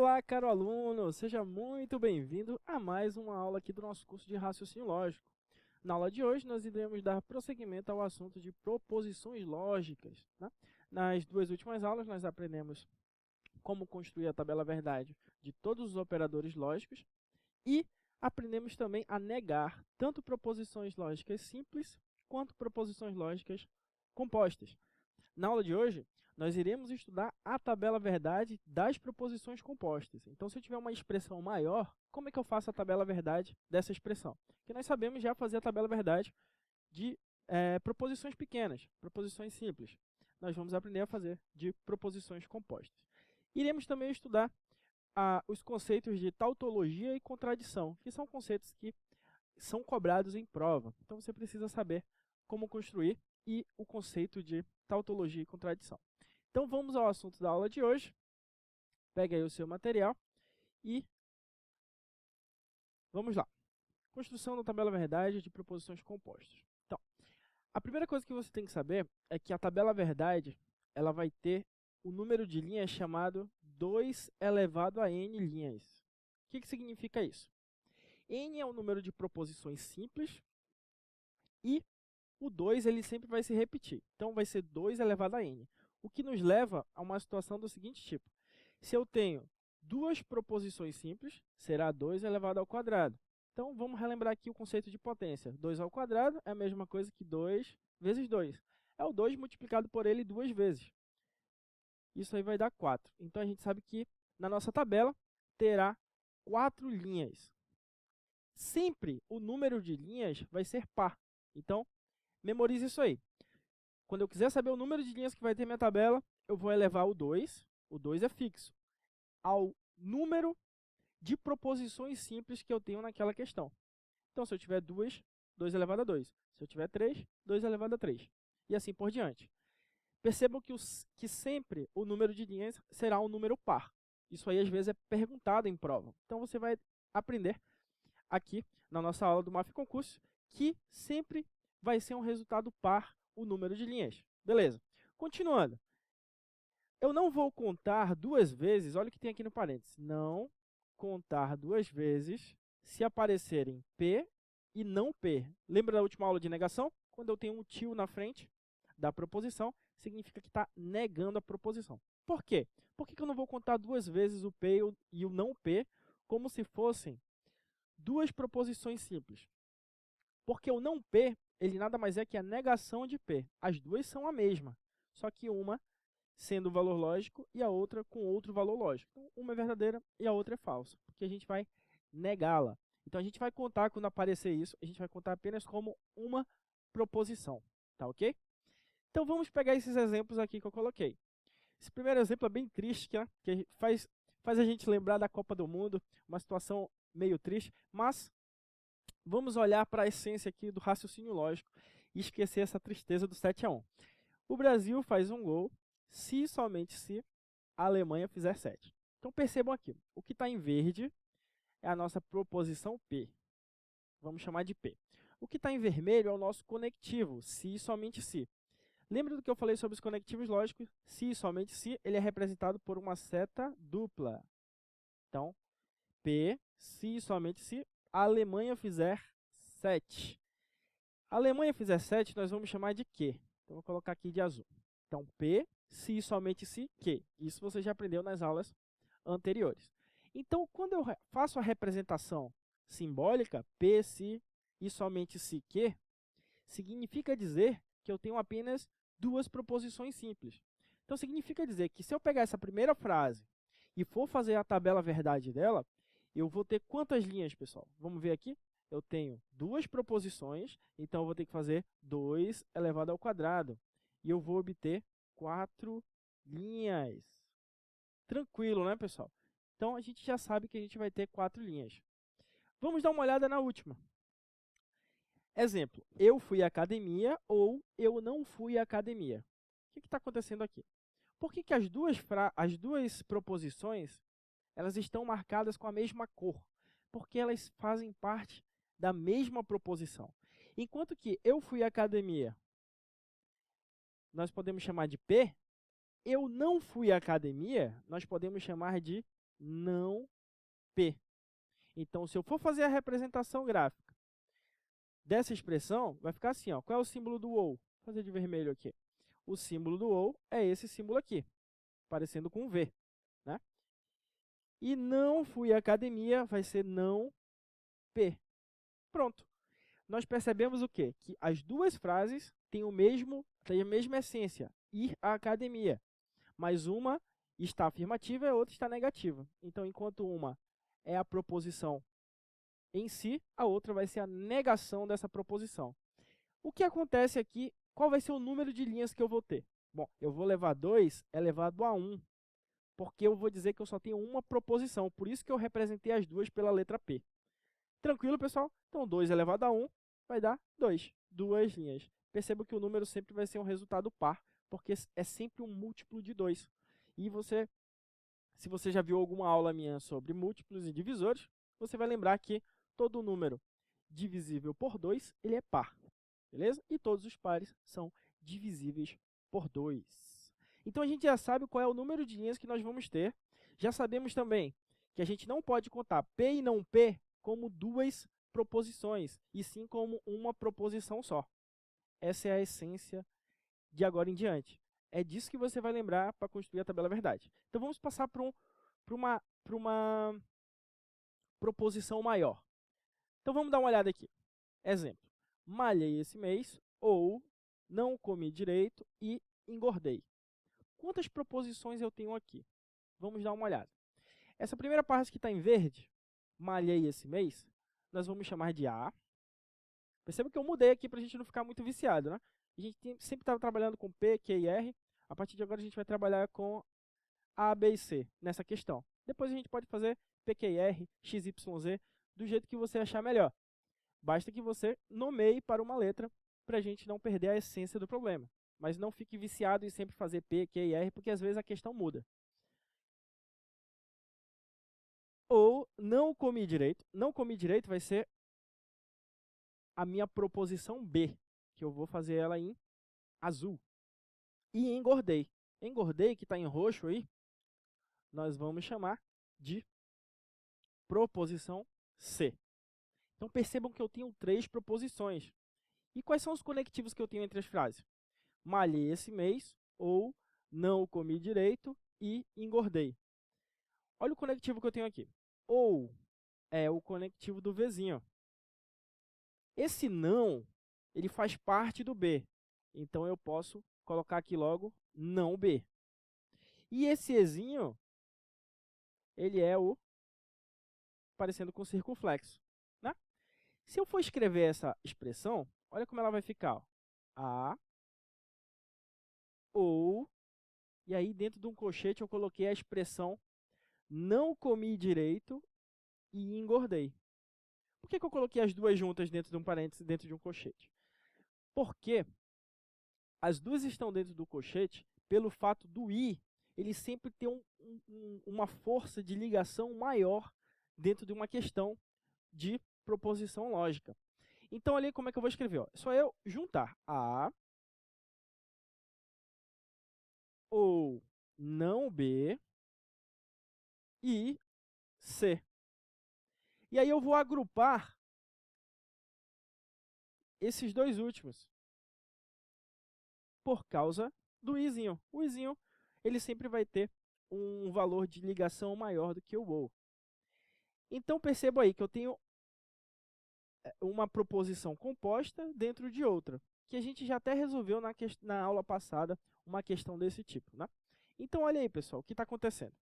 Olá, caro aluno! Seja muito bem-vindo a mais uma aula aqui do nosso curso de Raciocínio Lógico. Na aula de hoje, nós iremos dar prosseguimento ao assunto de proposições lógicas, né? Nas duas últimas aulas, nós aprendemos como construir a tabela verdade de todos os operadores lógicos e aprendemos também a negar tanto proposições lógicas simples quanto proposições lógicas compostas. Na aula de hoje, nós iremos estudar a tabela verdade das proposições compostas. Então, se eu tiver uma expressão maior, como é que eu faço a tabela verdade dessa expressão? Porque nós sabemos já fazer a tabela verdade de proposições pequenas, proposições simples. Nós vamos aprender a fazer de proposições compostas. Iremos também estudar os conceitos de tautologia e contradição, que são conceitos que são cobrados em prova. Então, você precisa saber como construir e o conceito de tautologia e contradição. Então, vamos ao assunto da aula de hoje. Pegue aí o seu material e vamos lá. Construção da tabela verdade de proposições compostas. Então, a primeira coisa que você tem que saber é que a tabela verdade ela vai ter o número de linhas chamado 2 elevado a n linhas. O que significa isso? N é o número de proposições simples e o 2 ele sempre vai se repetir. Então, vai ser 2 elevado a n. O que nos leva a uma situação do seguinte tipo. Se eu tenho duas proposições simples, será 2 elevado ao quadrado. Então, vamos relembrar aqui o conceito de potência. 2 ao quadrado é a mesma coisa que 2 vezes 2. É o 2 multiplicado por ele duas vezes. Isso aí vai dar 4. Então, a gente sabe que na nossa tabela terá 4 linhas. Sempre o número de linhas vai ser par. Então, memorize isso aí. Quando eu quiser saber o número de linhas que vai ter minha tabela, eu vou elevar o 2 é fixo, ao número de proposições simples que eu tenho naquela questão. Então, se eu tiver 2 elevado a 2. Se eu tiver 3, 2 elevado a 3. E assim por diante. Percebam que sempre o número de linhas será um número par. Isso aí, às vezes, é perguntado em prova. Então, você vai aprender aqui, na nossa aula do MAF Concurso, que sempre vai ser um resultado par o número de linhas. Beleza. Continuando. Eu não vou contar duas vezes, olha o que tem aqui no parênteses. Não contar duas vezes se aparecerem P e não P. Lembra da última aula de negação? Quando eu tenho um tio na frente da proposição, significa que está negando a proposição. Por quê? Por que eu não vou contar duas vezes o P e o não P como se fossem duas proposições simples? Porque o não P, ele nada mais é que a negação de P. As duas são a mesma, só que uma sendo o valor lógico e a outra com outro valor lógico. Então, uma é verdadeira e a outra é falsa, porque a gente vai negá-la. Então, a gente vai contar, quando aparecer isso, a gente vai contar apenas como uma proposição, tá ok? Então, vamos pegar esses exemplos aqui que eu coloquei. Esse primeiro exemplo é bem triste, né? Que faz a gente lembrar da Copa do Mundo, uma situação meio triste, mas vamos olhar para a essência aqui do raciocínio lógico e esquecer essa tristeza do 7-1. O Brasil faz um gol se somente se a Alemanha fizer 7. Então, percebam aqui, o que está em verde é a nossa proposição P. Vamos chamar de P. O que está em vermelho é o nosso conectivo, se somente se. Lembra do que eu falei sobre os conectivos lógicos? Se somente se, ele é representado por uma seta dupla. Então, P, se somente se a Alemanha fizer 7. A Alemanha fizer 7, nós vamos chamar de Q. Então, vou colocar aqui de azul. Então, P, se e somente se, Q. Isso você já aprendeu nas aulas anteriores. Então, quando eu faço a representação simbólica, P, se e somente se, Q, significa dizer que eu tenho apenas duas proposições simples. Então, significa dizer que se eu pegar essa primeira frase e for fazer a tabela verdade dela, eu vou ter quantas linhas, pessoal? Vamos ver aqui. Eu tenho duas proposições, então eu vou ter que fazer 2 elevado ao quadrado. E eu vou obter 4 linhas. Tranquilo, né, pessoal? Então, a gente já sabe que a gente vai ter 4 linhas. Vamos dar uma olhada na última. Exemplo, eu fui à academia ou eu não fui à academia. O que está acontecendo aqui? Por que as duas proposições elas estão marcadas com a mesma cor? Porque elas fazem parte da mesma proposição. Enquanto que eu fui à academia, nós podemos chamar de P. Eu não fui à academia, nós podemos chamar de não P. Então, se eu for fazer a representação gráfica dessa expressão, vai ficar assim, ó. Qual é o símbolo do ou? Vou fazer de vermelho aqui. O símbolo do ou é esse símbolo aqui, parecendo com um V, né? E não fui à academia vai ser não P. Pronto. Nós percebemos o quê? Que as duas frases têm a mesma essência, ir à academia. Mas uma está afirmativa e a outra está negativa. Então, enquanto uma é a proposição em si, a outra vai ser a negação dessa proposição. O que acontece aqui, qual vai ser o número de linhas que eu vou ter? Bom, eu vou levar 2 elevado a 1, porque eu vou dizer que eu só tenho uma proposição, por isso que eu representei as duas pela letra P. Tranquilo, pessoal? Então, 2 elevado a 1 vai dar 2, duas linhas. Perceba que o número sempre vai ser um resultado par, porque é sempre um múltiplo de 2. E se você já viu alguma aula minha sobre múltiplos e divisores, você vai lembrar que todo número divisível por 2, ele é par, beleza? E todos os pares são divisíveis por 2. Então, a gente já sabe qual é o número de linhas que nós vamos ter. Já sabemos também que a gente não pode contar P e não P como duas proposições, e sim como uma proposição só. Essa é a essência de agora em diante. É disso que você vai lembrar para construir a tabela verdade. Então, vamos passar para uma proposição maior. Então, vamos dar uma olhada aqui. Exemplo. Malhei esse mês, ou não comi direito e engordei. Quantas proposições eu tenho aqui? Vamos dar uma olhada. Essa primeira parte que está em verde, malhei esse mês, nós vamos chamar de A. Perceba que eu mudei aqui para a gente não ficar muito viciado, né? A gente sempre estava trabalhando com P, Q e R. A partir de agora, a gente vai trabalhar com A, B e C nessa questão. Depois a gente pode fazer P, Q e R, X, Y, Z, do jeito que você achar melhor. Basta que você nomeie para uma letra para a gente não perder a essência do problema. Mas não fique viciado em sempre fazer P, Q e R, porque às vezes a questão muda. Ou não comi direito. Não comi direito vai ser a minha proposição B, que eu vou fazer ela em azul. E engordei. Engordei, que está em roxo aí, nós vamos chamar de proposição C. Então, percebam que eu tenho 3 proposições. E quais são os conectivos que eu tenho entre as frases? Malhei esse mês, ou não comi direito e engordei. Olha o conectivo que eu tenho aqui. Ou é o conectivo do Vzinho. Esse não, ele faz parte do B. Então, eu posso colocar aqui logo não B. E esse Ezinho, ele é o parecendo com circunflexo, né? Se eu for escrever essa expressão, olha como ela vai ficar. Ó. A, ou, e aí dentro de um colchete eu coloquei a expressão não comi direito e engordei. Por que eu coloquei as duas juntas dentro de um parênteses, dentro de um colchete? Porque as duas estão dentro do colchete pelo fato do i, ele sempre tem uma força de ligação maior dentro de uma questão de proposição lógica. Então, ali, como é que eu vou escrever? Ó? É só eu juntar A ou não B e C. E aí eu vou agrupar esses dois últimos por causa do izinho. O izinho, ele sempre vai ter um valor de ligação maior do que o ou. Então, perceba aí que eu tenho uma proposição composta dentro de outra, que a gente já até resolveu na aula passada uma questão desse tipo, né? Então, olha aí, pessoal, o que está acontecendo.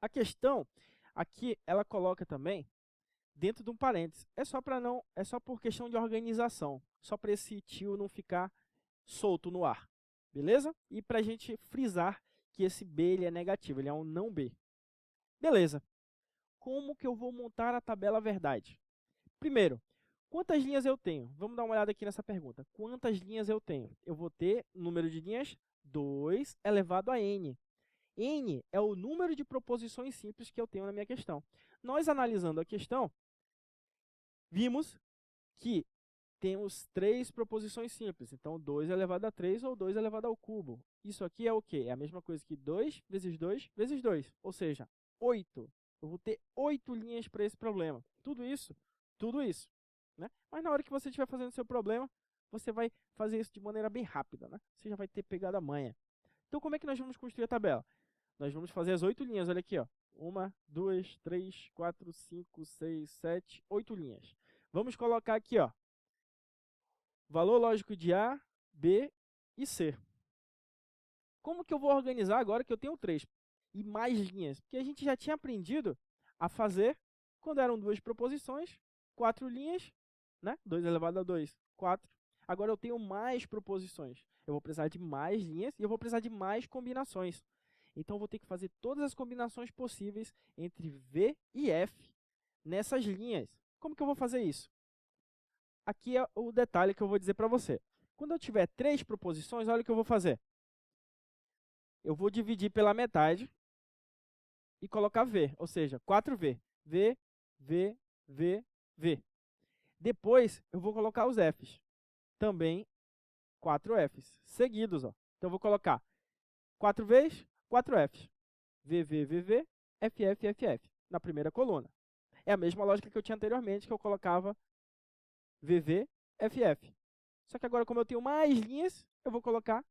A questão aqui, ela coloca também dentro de um parênteses. É só por questão de organização, só para esse tio não ficar solto no ar, beleza? E para a gente frisar que esse B ele é negativo, ele é um não B. Beleza. Como que eu vou montar a tabela verdade? Primeiro, quantas linhas eu tenho? Vamos dar uma olhada aqui nessa pergunta. Quantas linhas eu tenho? Eu vou ter número de linhas 2 elevado a n. N é o número de proposições simples que eu tenho na minha questão. Nós, analisando a questão, vimos que temos 3 proposições simples. Então, 2 elevado a 3 ou 2 elevado ao cubo. Isso aqui é o quê? É a mesma coisa que 2 vezes 2 vezes 2. Ou seja, 8. Eu vou ter 8 linhas para esse problema. Tudo isso, né? Mas na hora que você estiver fazendo o seu problema, você vai fazer isso de maneira bem rápida, né? Você já vai ter pegado a manha. Então, como é que nós vamos construir a tabela? Nós vamos fazer as 8 linhas, olha aqui, ó. 1, 2, 3, 4, 5, 6, 7, 8 linhas. Vamos colocar aqui, ó, valor lógico de A, B e C. Como que eu vou organizar agora que eu tenho 3 e mais linhas? Porque a gente já tinha aprendido a fazer quando eram 2 proposições, 4 linhas, né? 2 elevado a 2, 4. Agora eu tenho mais proposições. Eu vou precisar de mais linhas e eu vou precisar de mais combinações. Então, eu vou ter que fazer todas as combinações possíveis entre V e F nessas linhas. Como que eu vou fazer isso? Aqui é o detalhe que eu vou dizer para você. Quando eu tiver 3 proposições, olha o que eu vou fazer. Eu vou dividir pela metade e colocar V, ou seja, 4V. V, V, V, V. Depois, eu vou colocar os Fs. Também 4 Fs, seguidos. Ó. Então, eu vou colocar 4 vezes 4 Fs. V, V, V, V, F, F, F, F, na primeira coluna. É a mesma lógica que eu tinha anteriormente, que eu colocava V, V, F, F. Só que agora, como eu tenho mais linhas, eu vou colocar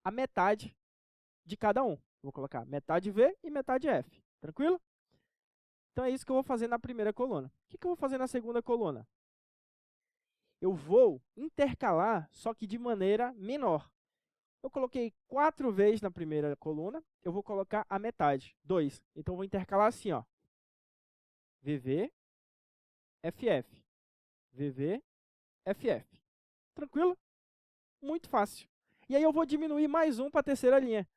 a metade de cada um. Vou colocar metade V e metade F. Tranquilo? Então, é isso que eu vou fazer na primeira coluna. O que eu vou fazer na segunda coluna? Eu vou intercalar, só que de maneira menor. Eu coloquei 4 vezes na primeira coluna, eu vou colocar a metade, 2. Então, eu vou intercalar assim, ó. VV, FF. VV, FF. Tranquilo? Muito fácil. E aí, eu vou diminuir mais um para a terceira linha.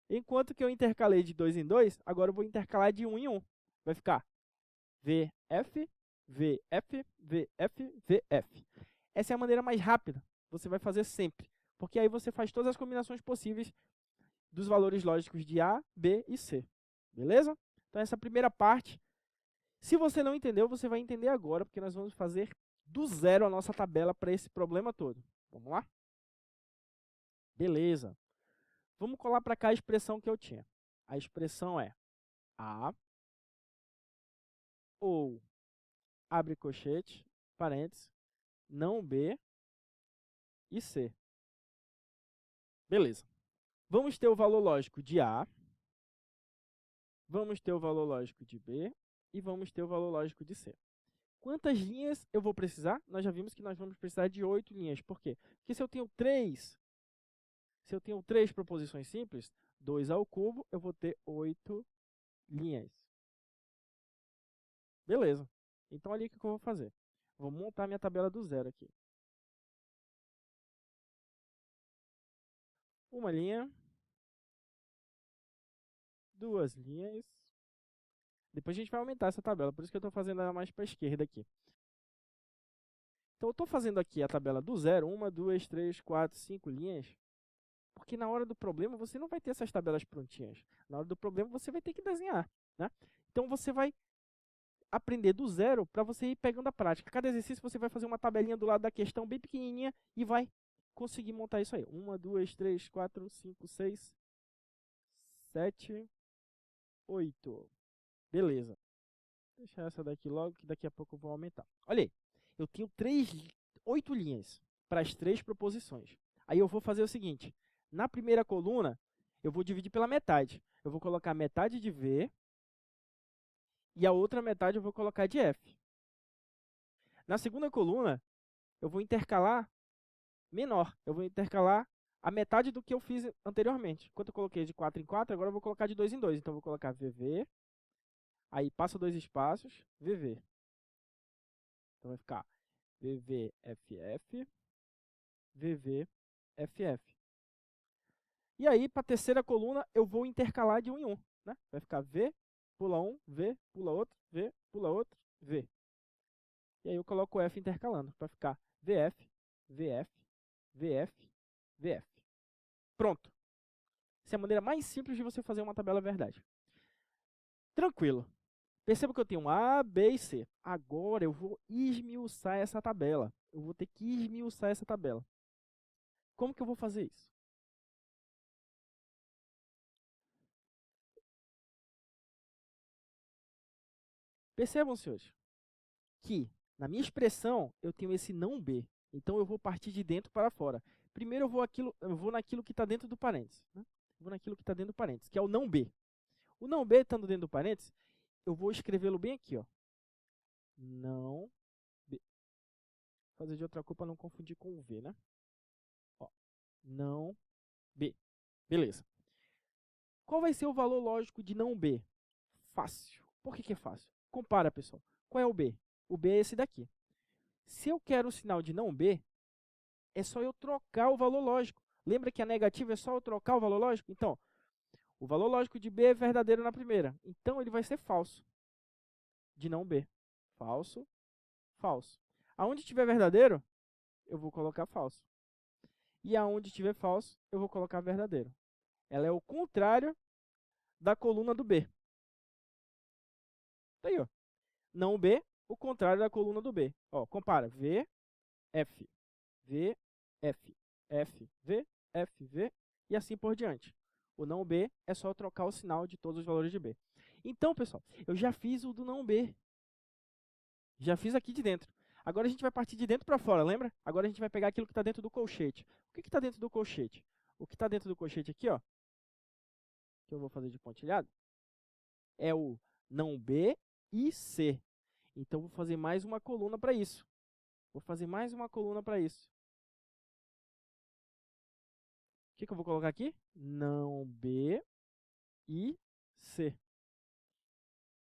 Enquanto que eu intercalei de 2 em 2, agora eu vou intercalar de 1 em 1. Vai ficar VF, VF, VF, VF. Essa é a maneira mais rápida. Você vai fazer sempre. Porque aí você faz todas as combinações possíveis dos valores lógicos de A, B e C. Beleza? Então, essa primeira parte, se você não entendeu, você vai entender agora, porque nós vamos fazer do zero a nossa tabela para esse problema todo. Vamos lá? Beleza. Vamos colar para cá a expressão que eu tinha. A expressão é A ou, abre colchete, parênteses, não B e C. Beleza. Vamos ter o valor lógico de A, vamos ter o valor lógico de B e vamos ter o valor lógico de C. Quantas linhas eu vou precisar? Nós já vimos que nós vamos precisar de 8 linhas. Por quê? Porque se eu tenho 3 proposições simples, 2 ao cubo, eu vou ter 8 linhas. Beleza. Então, ali o que eu vou fazer? Vou montar minha tabela do zero aqui. Uma linha, 2 linhas. Depois a gente vai aumentar essa tabela, por isso que eu estou fazendo ela mais para a esquerda aqui. Então, eu estou fazendo aqui a tabela do zero, 1, 2, 3, 4, 5 linhas, porque na hora do problema você não vai ter essas tabelas prontinhas. Na hora do problema você vai ter que desenhar, né? Então, você vai aprender do zero para você ir pegando a prática. Cada exercício você vai fazer uma tabelinha do lado da questão bem pequenininha e vai conseguir montar isso aí. 1, 2, 3, 4, 5, 6, 7, 8. Beleza. Vou deixar essa daqui logo, que daqui a pouco eu vou aumentar. Olha aí, eu tenho 8 linhas para as 3 proposições. Aí eu vou fazer o seguinte, na primeira coluna, eu vou dividir pela metade. Eu vou colocar metade de V e a outra metade eu vou colocar de F. Na segunda coluna, eu vou intercalar menor. Eu vou intercalar a metade do que eu fiz anteriormente. Enquanto eu coloquei de 4 em 4, agora eu vou colocar de 2 em 2. Então, eu vou colocar VV, aí passa 2 espaços, VV. Então, vai ficar VVFF, VVFF. E aí, para a terceira coluna, eu vou intercalar de 1 em 1. Né? Vai ficar V, pula um, V, pula outro, V, pula outro, V. E aí eu coloco o F intercalando, para ficar VF, VF, VF, VF. Pronto. Essa é a maneira mais simples de você fazer uma tabela verdade. Tranquilo. Perceba que eu tenho A, B e C. Agora eu vou esmiuçar essa tabela. Eu vou ter que esmiuçar essa tabela. Como que eu vou fazer isso? Percebam, senhores, que na minha expressão eu tenho esse não B. Então, eu vou partir de dentro para fora. Primeiro, eu vou naquilo que está dentro do parênteses. Né? Eu vou naquilo que está dentro do parênteses, que é o não B. O não B, estando dentro do parênteses, eu vou escrevê-lo bem aqui. Ó. Não B. Vou fazer de outra cor para não confundir com o V, né? Ó. Não B. Beleza. Qual vai ser o valor lógico de não B? Fácil. Por que é fácil? Compara, pessoal. Qual é o B? O B é esse daqui. Se eu quero um sinal de não B, é só eu trocar o valor lógico. Lembra que a negativa é só eu trocar o valor lógico? Então, o valor lógico de B é verdadeiro na primeira. Então, ele vai ser falso. De não B. Falso, falso. Aonde tiver verdadeiro, eu vou colocar falso. E aonde tiver falso, eu vou colocar verdadeiro. Ela é o contrário da coluna do B. Tá aí, ó. Não B, o contrário da coluna do B. Ó, compara. V, F, V, F, F, V, F, V e assim por diante. O não B é só trocar o sinal de todos os valores de B. Então, pessoal, eu já fiz o do não B. Já fiz aqui de dentro. Agora a gente vai partir de dentro para fora, lembra? Agora a gente vai pegar aquilo que está dentro do colchete. O que está dentro do colchete? O que está dentro do colchete aqui, ó, que eu vou fazer de pontilhado, é o não B e C. Então, vou fazer mais uma coluna para isso. Vou fazer mais uma coluna para isso. O que eu vou colocar aqui? Não B e C.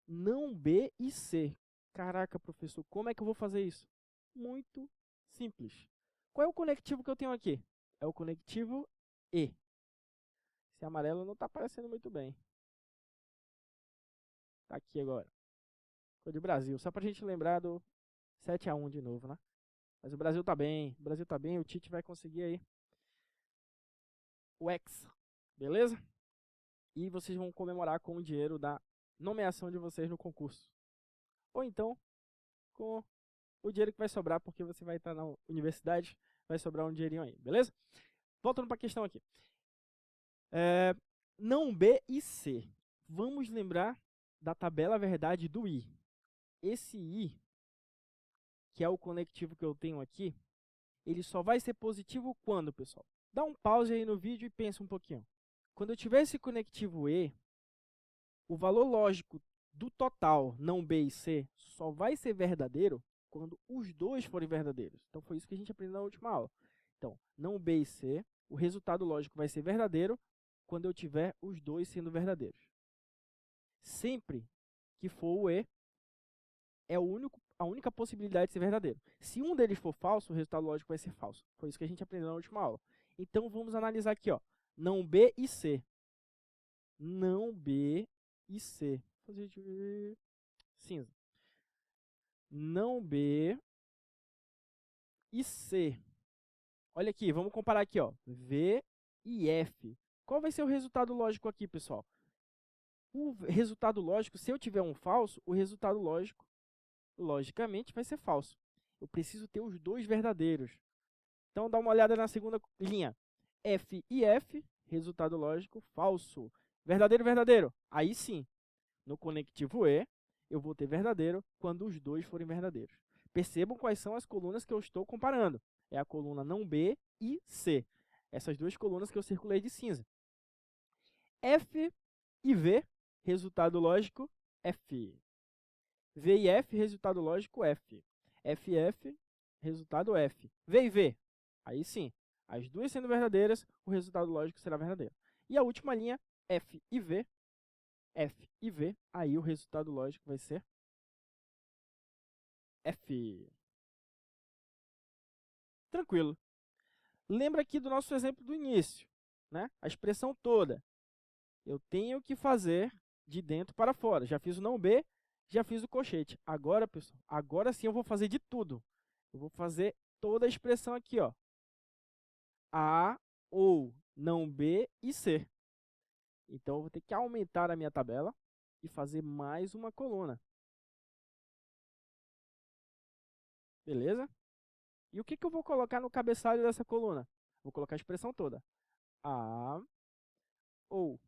Não B e C. Caraca, professor, como é que eu vou fazer isso? Muito simples. Qual é o conectivo que eu tenho aqui? É o conectivo E. Esse amarelo não está aparecendo muito bem. Tá aqui agora. Ficou de Brasil, só para a gente lembrar do 7-1 de novo, né? Mas o Brasil tá bem, o Tite vai conseguir aí o Hexa, beleza? E vocês vão comemorar com o dinheiro da nomeação de vocês no concurso. Ou então, com o dinheiro que vai sobrar, porque você vai estar na universidade, vai sobrar um dinheirinho aí, beleza? Voltando para a questão aqui. Não B e C. Vamos lembrar da tabela verdade do I. Esse I, que é o conectivo que eu tenho aqui, ele só vai ser positivo quando, pessoal? Dá um pause aí no vídeo e pensa um pouquinho. Quando eu tiver esse conectivo E, o valor lógico do total, não B e C, só vai ser verdadeiro quando os dois forem verdadeiros. Então, foi isso que a gente aprendeu na última aula. Então, não B e C, o resultado lógico vai ser verdadeiro quando eu tiver os dois sendo verdadeiros. Sempre que for o E, é a única possibilidade de ser verdadeiro. Se um deles for falso, o resultado lógico vai ser falso. Foi isso que a gente aprendeu na última aula. Então, vamos analisar aqui, ó. Não B e C. Não B e C. Vou fazer de cinza. Não B e C. Olha aqui, vamos comparar aqui, ó. V e F. Qual vai ser o resultado lógico aqui, pessoal? O resultado lógico, se eu tiver um falso, o resultado lógico, logicamente, vai ser falso. Eu preciso ter os dois verdadeiros. Então, dá uma olhada na segunda linha. F e F, resultado lógico, falso. Verdadeiro, verdadeiro. Aí sim, no conectivo E, eu vou ter verdadeiro quando os dois forem verdadeiros. Percebam quais são as colunas que eu estou comparando. É a coluna não B e C. Essas duas colunas que eu circulei de cinza. F e V, resultado lógico, F. V e F, resultado lógico, F. F e F, resultado F. V e V, aí sim, as duas sendo verdadeiras, o resultado lógico será verdadeiro. E a última linha, F e V, aí o resultado lógico vai ser F. Tranquilo. Lembra aqui do nosso exemplo do início, né? A expressão toda. Eu tenho que fazer de dentro para fora. Já fiz o não B, já fiz o colchete. Agora, pessoal, agora sim eu vou fazer de tudo. Eu vou fazer toda a expressão aqui, ó. A, ou, não B e C. Então, eu vou ter que aumentar a minha tabela e fazer mais uma coluna. Beleza? E o que eu vou colocar no cabeçalho dessa coluna? Vou colocar a expressão toda. A, ou,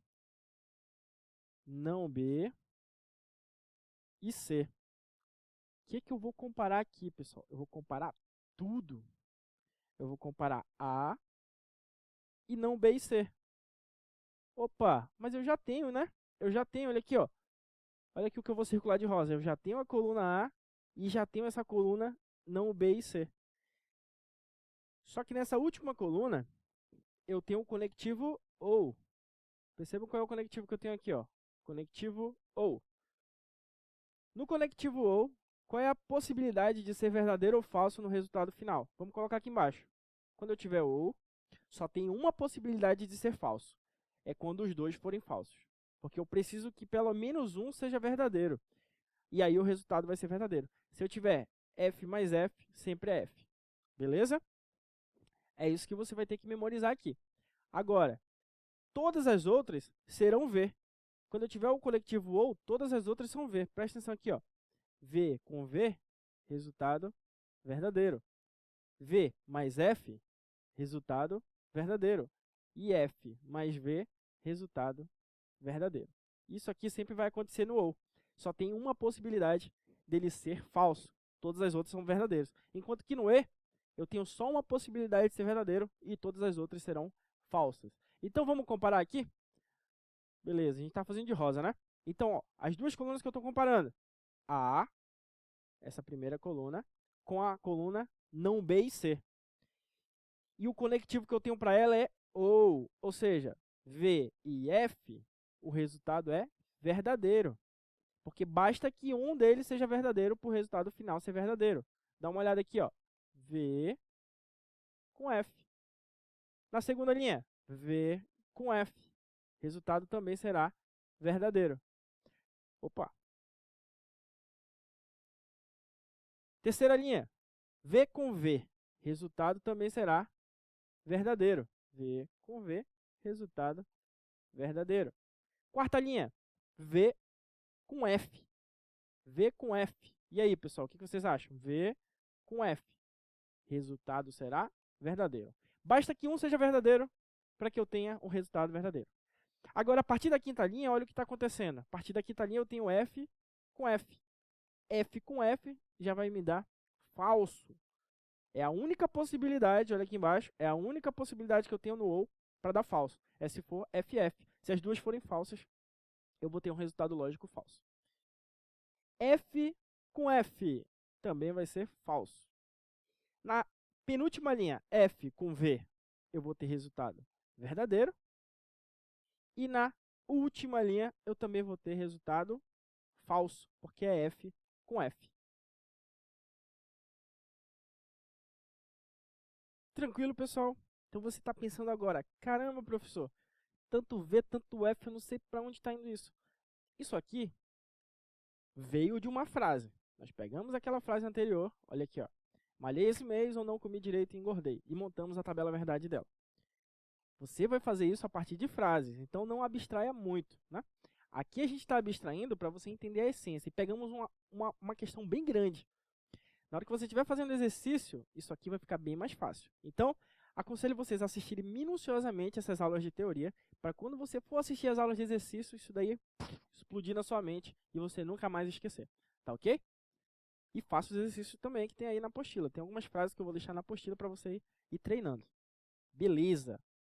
não B e C. que eu vou comparar aqui, pessoal? Eu vou comparar tudo. Eu vou comparar A e não B e C. Opa, mas eu já tenho, né? Eu já tenho, olha aqui, ó. Olha aqui o que eu vou circular de rosa. Eu já tenho a coluna A e já tenho essa coluna não B e C. Só que nessa última coluna, eu tenho o conectivo OU. Percebam qual é o conectivo que eu tenho aqui, ó. Conectivo OU. No conectivo OU, qual é a possibilidade de ser verdadeiro ou falso no resultado final? Vamos colocar aqui embaixo. Quando eu tiver OU, só tem uma possibilidade de ser falso. É quando os dois forem falsos. Porque eu preciso que pelo menos um seja verdadeiro. E aí o resultado vai ser verdadeiro. Se eu tiver F mais F, sempre é F. Beleza? É isso que você vai ter que memorizar aqui. Agora, todas as outras serão V. Quando eu tiver o conectivo OU, todas as outras são V. Presta atenção aqui, ó. V com V, resultado verdadeiro. V mais F, resultado verdadeiro. E F mais V, resultado verdadeiro. Isso aqui sempre vai acontecer no OU. Só tem uma possibilidade dele ser falso. Todas as outras são verdadeiras. Enquanto que no E, eu tenho só uma possibilidade de ser verdadeiro e todas as outras serão falsas. Então vamos comparar aqui? Beleza, a gente está fazendo de rosa, né? Então, ó, as duas colunas que eu estou comparando. A A, essa primeira coluna, com a coluna não B e C. E o conectivo que eu tenho para ela é OU, ou seja, V e F, o resultado é verdadeiro. Porque basta que um deles seja verdadeiro para o resultado final ser verdadeiro. Dá uma olhada aqui, ó. V com F. Na segunda linha, V com F. Resultado também será verdadeiro. Opa. Terceira linha, V com V. Resultado também será verdadeiro. V com V, resultado verdadeiro. Quarta linha, V com F. V com F. E aí, pessoal, o que vocês acham? V com F. Resultado será verdadeiro. Basta que um seja verdadeiro para que eu tenha um resultado verdadeiro. Agora, a partir da quinta linha, olha o que está acontecendo. A partir da quinta linha, eu tenho F com F. F com F já vai me dar falso. É a única possibilidade, olha aqui embaixo, é a única possibilidade que eu tenho no OU para dar falso. É se for FF. Se as duas forem falsas, eu vou ter um resultado lógico falso. F com F também vai ser falso. Na penúltima linha, F com V, eu vou ter resultado verdadeiro. E na última linha, eu também vou ter resultado falso, porque é F com F. Tranquilo, pessoal? Então você está pensando agora, caramba, professor, tanto V, tanto F, eu não sei para onde está indo isso. Isso aqui veio de uma frase. Nós pegamos aquela frase anterior, olha aqui, ó. Malhei esse mês ou não comi direito e engordei. E montamos a tabela verdade dela. Você vai fazer isso a partir de frases, então não abstraia muito, né? Aqui a gente está abstraindo para você entender a essência. E pegamos uma questão bem grande. Na hora que você estiver fazendo exercício, isso aqui vai ficar bem mais fácil. Então, aconselho vocês a assistirem minuciosamente essas aulas de teoria, para quando você for assistir as aulas de exercício, isso daí explodir na sua mente e você nunca mais esquecer. Tá ok? E faça os exercícios também que tem aí na apostila. Tem algumas frases que eu vou deixar na apostila para você ir treinando. Beleza!